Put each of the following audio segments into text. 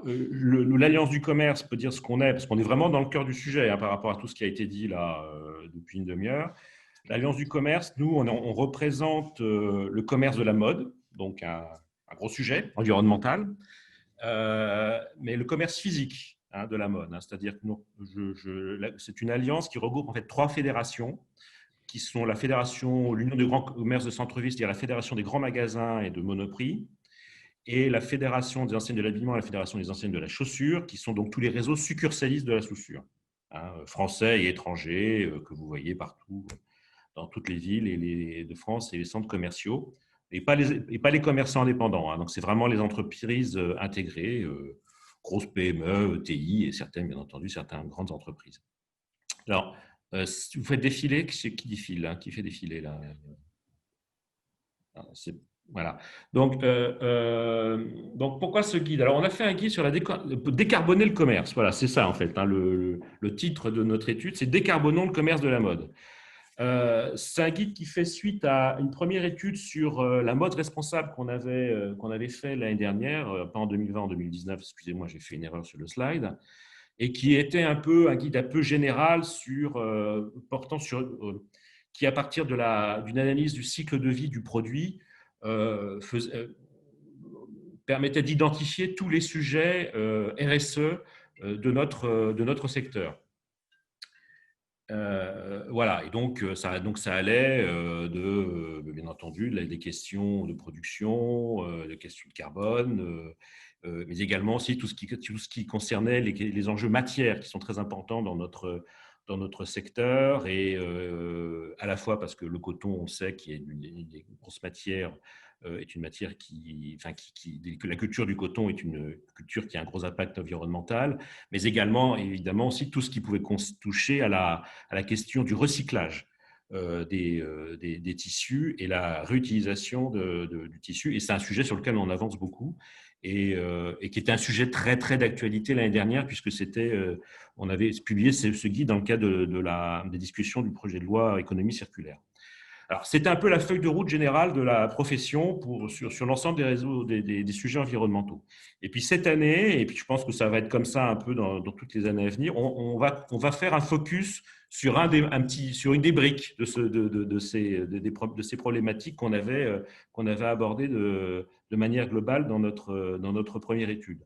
l'Alliance du commerce peut dire ce qu'on est, parce qu'on est vraiment dans le cœur du sujet par rapport à tout ce qui a été dit là depuis une demi-heure. L'Alliance du commerce, nous, on représente le commerce de la mode, donc un gros sujet environnemental, mais le commerce physique de la mode. C'est-à-dire que c'est une alliance qui regroupe en fait 3 fédérations, qui sont la fédération, l'Union du grand commerce de centre-ville, c'est-à-dire la fédération des grands magasins et de Monoprix, et la Fédération des enseignes de l'habillement et la Fédération des enseignes de la chaussure, qui sont donc tous les réseaux succursalistes de la chaussure, français et étrangers, que vous voyez partout, dans toutes les villes de France et les centres commerciaux, et pas les commerçants indépendants. Donc, c'est vraiment les entreprises intégrées, grosses PME, ETI et certaines, bien entendu, certaines grandes entreprises. Alors, si vous faites défiler, qui défile, qui fait défiler là? Voilà. Donc, pourquoi ce guide? Alors, on a fait un guide sur décarboner le commerce. Voilà, c'est ça en fait. Le titre de notre étude, c'est Décarbonons le commerce de la mode. C'est un guide qui fait suite à une première étude sur la mode responsable qu'on avait fait l'année dernière, pas en 2020, en 2019, excusez-moi, j'ai fait une erreur sur le slide, et qui était un guide un peu général portant sur qui, à partir d'une analyse du cycle de vie du produit, permettait d'identifier tous les sujets RSE de notre secteur. Voilà, et donc ça allait bien entendu des questions de production, des questions de carbone, mais également aussi tout ce qui concernait les enjeux matières qui sont très importants dans notre secteur, et à la fois parce que le coton, on sait, qui est une des grosses matières, est une matière que la culture du coton est une culture qui a un gros impact environnemental, mais également, évidemment, aussi tout ce qui pouvait toucher à la question du recyclage des tissus et la réutilisation du tissu. Et c'est un sujet sur lequel on avance beaucoup et qui était un sujet très, très d'actualité l'année dernière, puisque on avait publié ce guide dans le cadre des discussions du projet de loi économie circulaire. Alors, c'était un peu la feuille de route générale de la profession sur l'ensemble des réseaux, des sujets environnementaux. Et puis cette année, et puis je pense que ça va être comme ça un peu dans toutes les années à venir, on va faire un focus sur une des briques de ces problématiques qu'on avait abordées de manière globale dans notre première étude.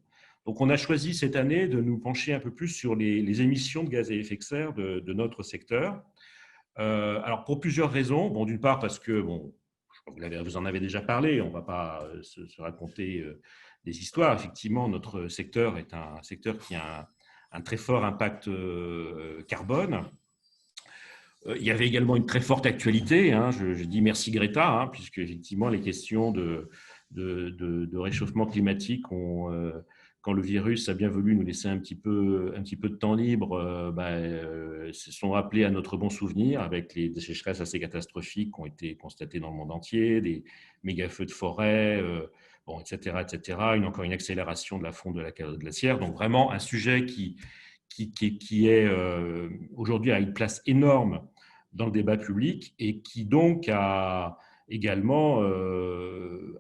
Donc, on a choisi cette année de nous pencher un peu plus sur les émissions de gaz à effet de serre de notre secteur. Alors, pour plusieurs raisons. Bon, d'une part, parce que, je crois que vous en avez déjà parlé, on ne va pas se raconter des histoires. Effectivement, notre secteur est un secteur qui a un très fort impact carbone. Il y avait également une très forte actualité. Je dis merci Greta, puisque effectivement, les questions de réchauffement climatique quand le virus a bien voulu nous laisser un petit peu de temps libre, se sont rappelés à notre bon souvenir, avec des sécheresses assez catastrophiques qui ont été constatées dans le monde entier, des méga-feux de forêt, etc., etc. Encore une accélération de la fonte de la calotte glaciaire. Donc vraiment un sujet qui est aujourd'hui a une place énorme dans le débat public, et qui donc a également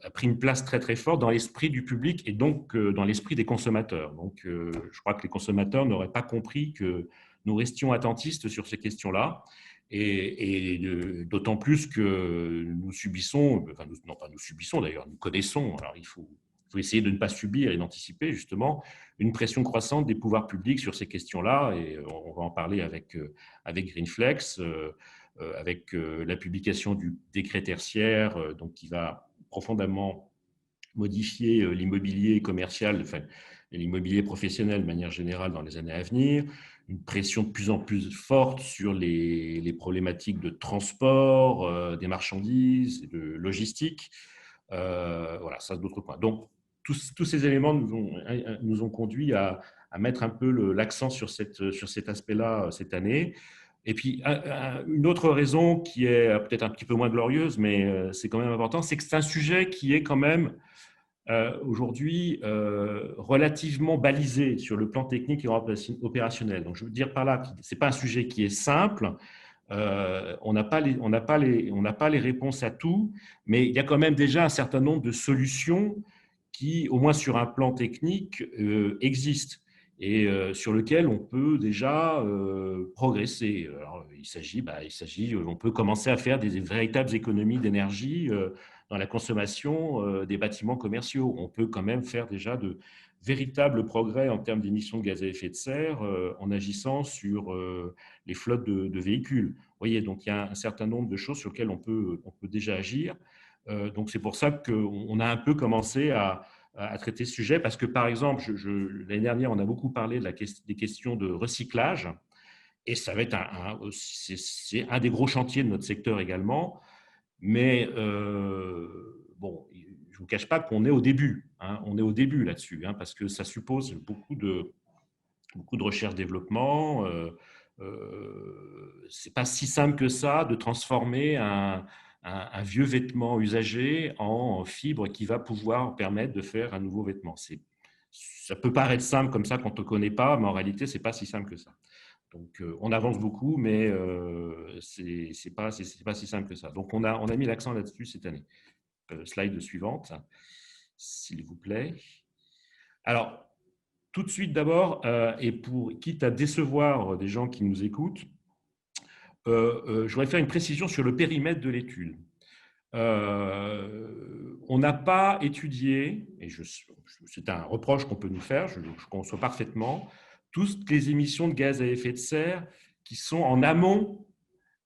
a pris une place très très forte dans l'esprit du public, et donc dans l'esprit des consommateurs. Donc je crois que les consommateurs n'auraient pas compris que nous restions attentistes sur ces questions-là, et d'autant plus que nous subissons, non pas nous subissons d'ailleurs, nous connaissons, alors il faut essayer de ne pas subir et d'anticiper justement une pression croissante des pouvoirs publics sur ces questions-là, et on va en parler avec Greenflex, avec la publication du décret tertiaire, donc qui va profondément modifier l'immobilier commercial, enfin l'immobilier professionnel de manière générale dans les années à venir, une pression de plus en plus forte sur les problématiques de transport des marchandises et de logistique. Voilà, ça c'est d'autres points. Donc, tous ces éléments nous ont conduits à mettre un peu l'accent sur cet aspect-là cette année. Et puis, une autre raison qui est peut-être un petit peu moins glorieuse, mais c'est quand même important, c'est que c'est un sujet qui est quand même aujourd'hui relativement balisé sur le plan technique et opérationnel. Donc, je veux dire par là, ce n'est pas un sujet qui est simple. On n'a pas les réponses à tout, mais il y a quand même déjà un certain nombre de solutions qui, au moins sur un plan technique, existe et sur lequel on peut déjà progresser. Alors, on peut commencer à faire des véritables économies d'énergie dans la consommation des bâtiments commerciaux. On peut quand même faire déjà de véritables progrès en termes d'émissions de gaz à effet de serre en agissant sur les flottes de véhicules. Vous voyez, donc il y a un certain nombre de choses sur lesquelles on peut déjà agir. Donc c'est pour ça qu'on a un peu commencé à traiter ce sujet, parce que par exemple, l'année dernière, on a beaucoup parlé des questions de recyclage, et ça va être c'est un des gros chantiers de notre secteur également. Mais bon, je ne vous cache pas qu'on est au début. Hein, on est au début là-dessus, hein, parce que ça suppose beaucoup de recherche-développement. Ce n'est pas si simple que ça de transformer un vieux vêtement usagé en fibre qui va pouvoir permettre de faire un nouveau vêtement. Ça peut paraître simple comme ça quand on ne connaît pas, mais en réalité, ce n'est pas si simple que ça. Donc, on avance beaucoup, mais ce n'est pas si simple que ça. Donc, on a mis l'accent là-dessus cette année. Slide suivante, s'il vous plaît. Alors, tout de suite d'abord, et quitte à décevoir des gens qui nous écoutent, je voudrais faire une précision sur le périmètre de l'étude. On n'a pas étudié, et c'est un reproche qu'on peut nous faire, je conçois parfaitement, toutes les émissions de gaz à effet de serre qui sont en amont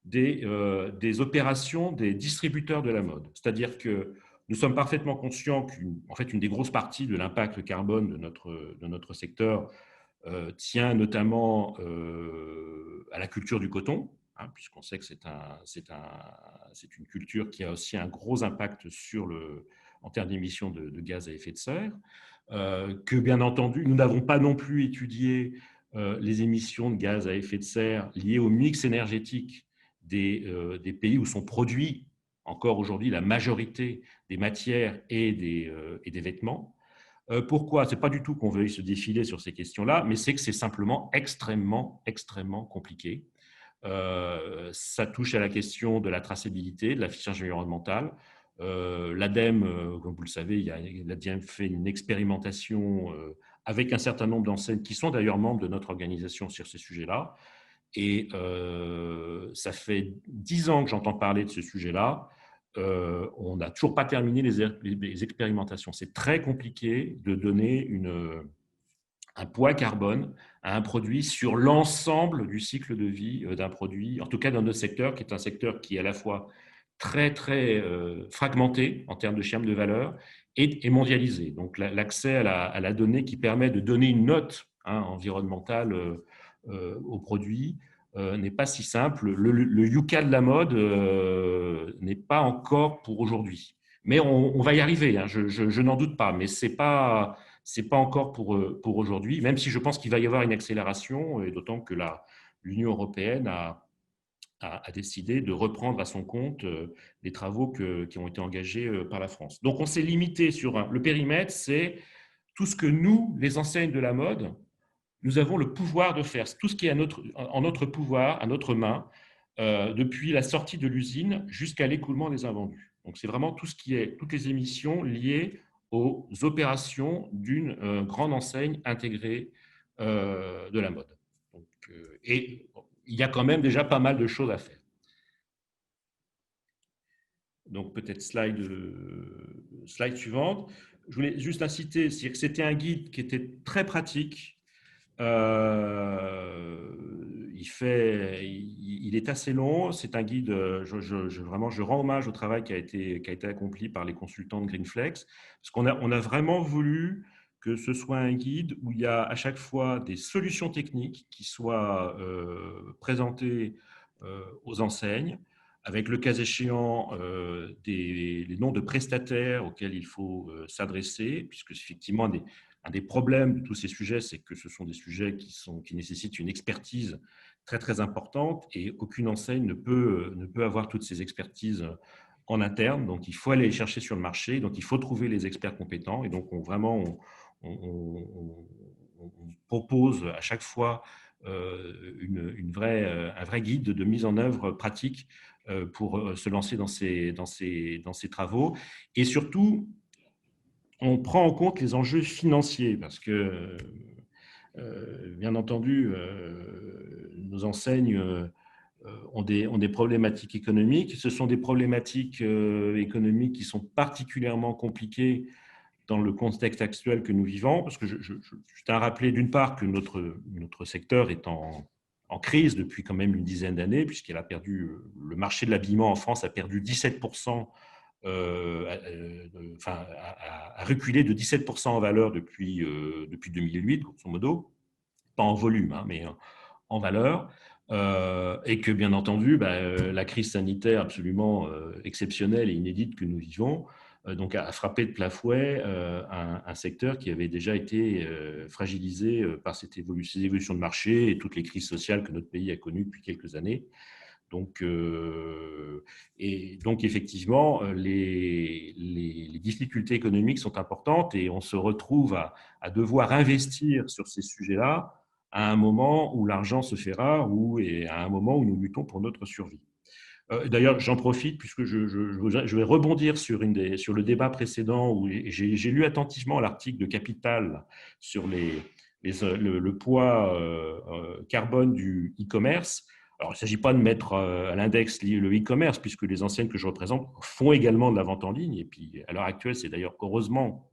des opérations des distributeurs de la mode. C'est-à-dire que nous sommes parfaitement conscients qu'une des grosses parties de l'impact carbone de notre secteur tient notamment à la culture du coton, hein, puisqu'on sait que c'est une culture qui a aussi un gros impact en termes d'émissions de gaz à effet de serre, que bien entendu, nous n'avons pas non plus étudié les émissions de gaz à effet de serre liées au mix énergétique des pays où sont produits encore aujourd'hui la majorité des matières et des vêtements. Pourquoi? Ce n'est pas du tout qu'on veuille se défiler sur ces questions-là, mais c'est que c'est simplement extrêmement, extrêmement compliqué. Ça touche à la question de la traçabilité, de l'affichage environnemental. L'ADEME, comme vous le savez, l'ADEME fait une expérimentation avec un certain nombre d'enseignes qui sont d'ailleurs membres de notre organisation sur ces sujets-là. Et ça fait 10 ans que j'entends parler de ce sujet-là. On n'a toujours pas terminé les expérimentations. C'est très compliqué de donner un poids carbone à un produit sur l'ensemble du cycle de vie d'un produit, en tout cas dans notre secteur, qui est un secteur qui est à la fois très, très fragmenté en termes de chaîne de valeur et mondialisé. Donc l'accès à la donnée qui permet de donner une note environnementale au produit n'est pas si simple. Le Yucca de la mode n'est pas encore pour aujourd'hui. Mais on va y arriver, hein, je n'en doute pas, mais ce n'est pas encore pour aujourd'hui, même si je pense qu'il va y avoir une accélération, et d'autant que l'Union européenne a décidé de reprendre à son compte les travaux qui ont été engagés par la France. Donc on s'est limité sur le périmètre, c'est tout ce que nous, les enseignes de la mode, nous avons le pouvoir de faire, tout ce qui est en notre pouvoir, à notre main, depuis la sortie de l'usine jusqu'à l'écoulement des invendus. Donc, c'est vraiment toutes les émissions liées aux opérations d'une grande enseigne intégrée de la mode. Donc, et il y a quand même déjà pas mal de choses à faire. Donc, peut-être slide suivante. Je voulais juste inciter, c'est que c'était un guide qui était très pratique. Il est assez long. C'est un guide. Vraiment, je rends hommage au travail qui a été accompli par les consultants de Greenflex, parce on a vraiment voulu que ce soit un guide où il y a à chaque fois des solutions techniques qui soient présentées aux enseignes, avec le cas échéant les noms de prestataires auxquels il faut s'adresser, puisque effectivement un des problèmes de tous ces sujets, c'est que ce sont des sujets qui nécessitent une expertise très, très importante, et aucune enseigne ne peut avoir toutes ces expertises en interne. Donc, il faut aller les chercher sur le marché. Donc, il faut trouver les experts compétents. Et donc, on propose à chaque fois un vrai guide de mise en œuvre pratique pour se lancer dans ces travaux. Et surtout, on prend en compte les enjeux financiers parce que, bien entendu, nos enseignes ont des problématiques économiques. Ce sont des problématiques économiques qui sont particulièrement compliquées dans le contexte actuel que nous vivons, parce que je tiens à rappeler d'une part que notre secteur est en crise depuis quand même une dizaine d'années, puisqu'il a perdu, le marché de l'habillement en France a perdu 17%, enfin, a reculé de 17% en valeur depuis 2008, grosso modo, pas en volume, hein, mais en valeur. Et que, bien entendu, la crise sanitaire absolument exceptionnelle et inédite que nous vivons donc a frappé de plein fouet un secteur qui avait déjà été fragilisé par ces évolutions de marché et toutes les crises sociales que notre pays a connues depuis quelques années. Donc, effectivement, les difficultés économiques sont importantes et on se retrouve à devoir investir sur ces sujets-là à un moment où l'argent se fait rare et à un moment où nous luttons pour notre survie. D'ailleurs, j'en profite puisque je vais rebondir sur le débat précédent où j'ai lu attentivement l'article de Capital sur le poids carbone du e-commerce. Alors, il ne s'agit pas de mettre à l'index le e-commerce puisque les enseignes que je représente font également de la vente en ligne. Et puis, à l'heure actuelle, c'est d'ailleurs heureusement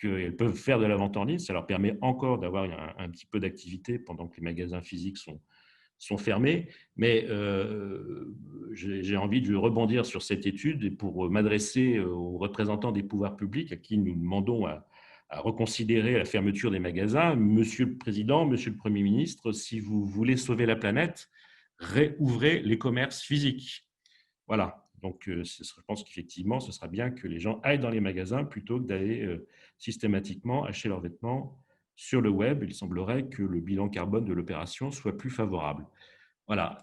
qu'elles peuvent faire de la vente en ligne. Ça leur permet encore d'avoir un petit peu d'activité pendant que les magasins physiques sont fermés. Mais j'ai envie de rebondir sur cette étude et pour m'adresser aux représentants des pouvoirs publics à qui nous demandons à reconsidérer la fermeture des magasins. Monsieur le Président, Monsieur le Premier ministre, si vous voulez sauver la planète, réouvrez les commerces physiques. Voilà. Donc, je pense qu'effectivement, ce sera bien que les gens aillent dans les magasins plutôt que d'aller systématiquement acheter leurs vêtements sur le web. Il semblerait que le bilan carbone de l'opération soit plus favorable. Voilà.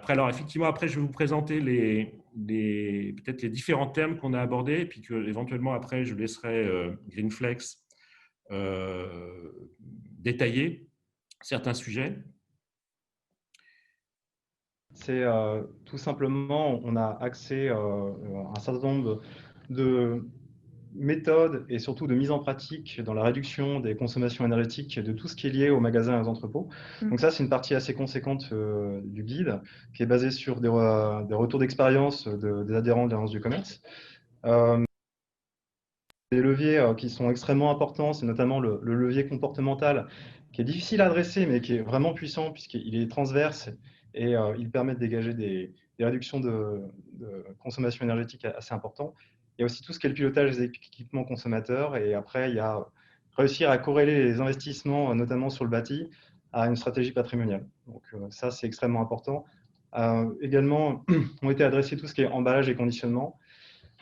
Alors effectivement, après, je vais vous présenter peut-être les différents thèmes qu'on a abordés, et puis que éventuellement après, je laisserai Greenflex détailler certains sujets. C'est tout simplement, on a accès à un certain nombre de méthodes et surtout de mise en pratique dans la réduction des consommations énergétiques de tout ce qui est lié aux magasins et aux entrepôts. Donc ça, c'est une partie assez conséquente du guide qui est basée sur des retours d'expérience des adhérents de l'Alliance du commerce. Des leviers qui sont extrêmement importants, c'est notamment le levier comportemental qui est difficile à adresser mais qui est vraiment puissant puisqu'il est transverse et il permet de dégager des réductions de consommation énergétique assez importantes. Il y a aussi tout ce qui est le pilotage des équipements consommateurs et après, il y a réussir à corréler les investissements, notamment sur le bâti, à une stratégie patrimoniale. Donc ça, c'est extrêmement important. Également, ont été adressés tout ce qui est emballage et conditionnement.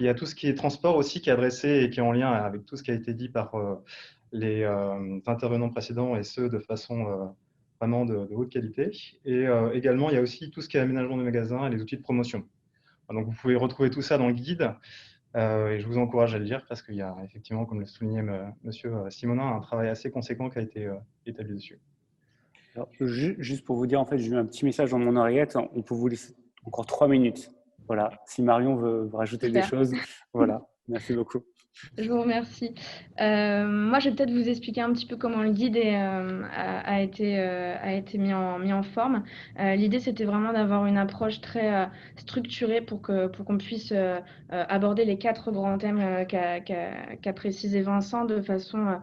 Il y a tout ce qui est transport aussi qui est adressé et qui est en lien avec tout ce qui a été dit par les intervenants précédents et ceux de façon vraiment de haute qualité. Et également, il y a aussi tout ce qui est aménagement de magasins et les outils de promotion. Donc, vous pouvez retrouver tout ça dans le guide et je vous encourage à le lire parce qu'il y a effectivement, comme le soulignait Monsieur Simonin, un travail assez conséquent qui a été établi dessus. Alors, juste pour vous dire, en fait, j'ai eu un petit message dans mon oreillette. On peut vous laisser encore 3 minutes. Voilà. Si Marion veut rajouter des choses, voilà. Merci beaucoup. Je vous remercie. Moi, je vais peut-être vous expliquer un petit peu comment le guide a été mis en forme. L'idée, c'était vraiment d'avoir une approche très structurée pour qu'on puisse aborder les 4 grands thèmes qu'a précisé Vincent de façon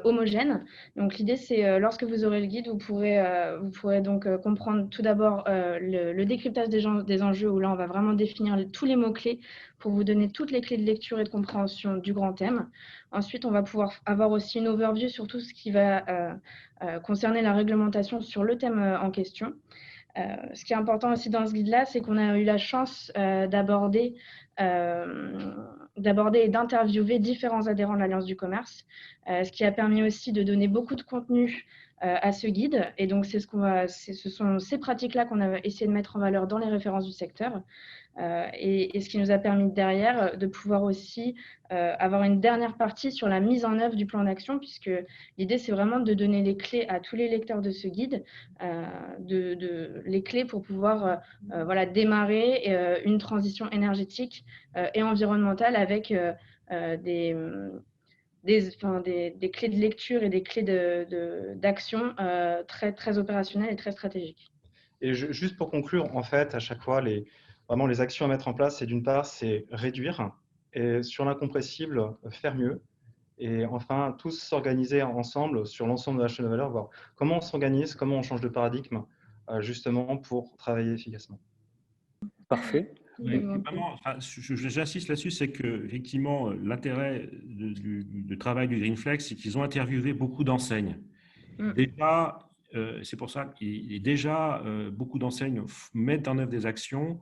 homogène. Donc, l'idée, c'est lorsque vous aurez le guide, vous pourrez donc comprendre tout d'abord le décryptage des enjeux où là, on va vraiment définir tous les mots-clés pour vous donner toutes les clés de lecture et de compréhension du grand thème. Ensuite, on va pouvoir avoir aussi une overview sur tout ce qui va concerner la réglementation sur le thème en question. Ce qui est important aussi dans ce guide-là, c'est qu'on a eu la chance d'aborder et d'interviewer différents adhérents de l'Alliance du commerce, ce qui a permis aussi de donner beaucoup de contenu à ce guide. Et donc, ce sont ces pratiques-là qu'on a essayé de mettre en valeur dans les références du secteur. Et ce qui nous a permis derrière de pouvoir aussi avoir une dernière partie sur la mise en œuvre du plan d'action, puisque l'idée, c'est vraiment de donner les clés à tous les lecteurs de ce guide, les clés pour pouvoir voilà, démarrer une transition énergétique et environnementale avec des clés de lecture et des clés d'action très, très opérationnelles et très stratégiques. Et juste pour conclure, en fait, à chaque fois, vraiment les actions à mettre en place, c'est d'une part, c'est réduire, et sur l'incompressible, faire mieux. Et enfin, tous s'organiser ensemble sur l'ensemble de la chaîne de valeur, voir comment on s'organise, comment on change de paradigme, justement pour travailler efficacement. Parfait. Ouais, vraiment, enfin, j'insiste là-dessus, c'est que effectivement, l'intérêt du travail du Greenflex, c'est qu'ils ont interviewé beaucoup d'enseignes. Déjà, c'est pour ça que déjà beaucoup d'enseignes mettent en œuvre des actions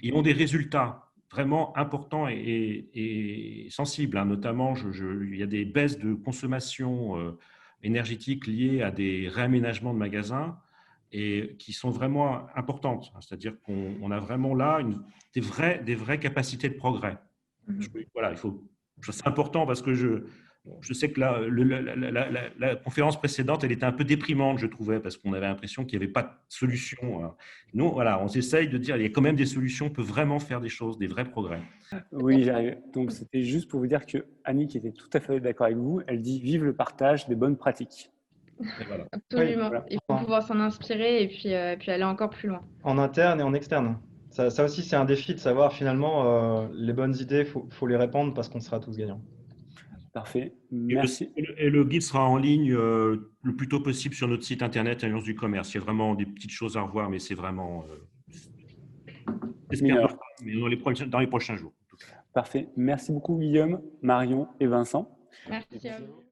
et ont des résultats vraiment importants et sensibles. Hein. Notamment, il y a des baisses de consommation énergétique liées à des réaménagements de magasins et qui sont vraiment importantes. C'est-à-dire qu'on a vraiment là des vraies capacités de progrès. Voilà, c'est important parce que je sais que la conférence précédente, elle était un peu déprimante, je trouvais, parce qu'on avait l'impression qu'il n'y avait pas de solution. Nous, voilà, on essaye de dire qu'il y a quand même des solutions, on peut vraiment faire des choses, des vrais progrès. Oui, j'arrive. Donc, c'était juste pour vous dire que Annie, qui était tout à fait d'accord avec vous, elle dit vive le partage des bonnes pratiques. Voilà. Absolument. Voilà. Il faut pouvoir s'en inspirer et puis aller encore plus loin. En interne et en externe. Ça aussi, c'est un défi de savoir finalement les bonnes idées, faut les répandre parce qu'on sera tous gagnants. Parfait. Merci. Et le guide sera en ligne le plus tôt possible sur notre site internet Alliance du Commerce. Il y a vraiment des petites choses à revoir, mais c'est vraiment… Mineur. mais dans les prochains jours. Parfait. Merci beaucoup, Guillaume, Marion et Vincent. Merci à vous.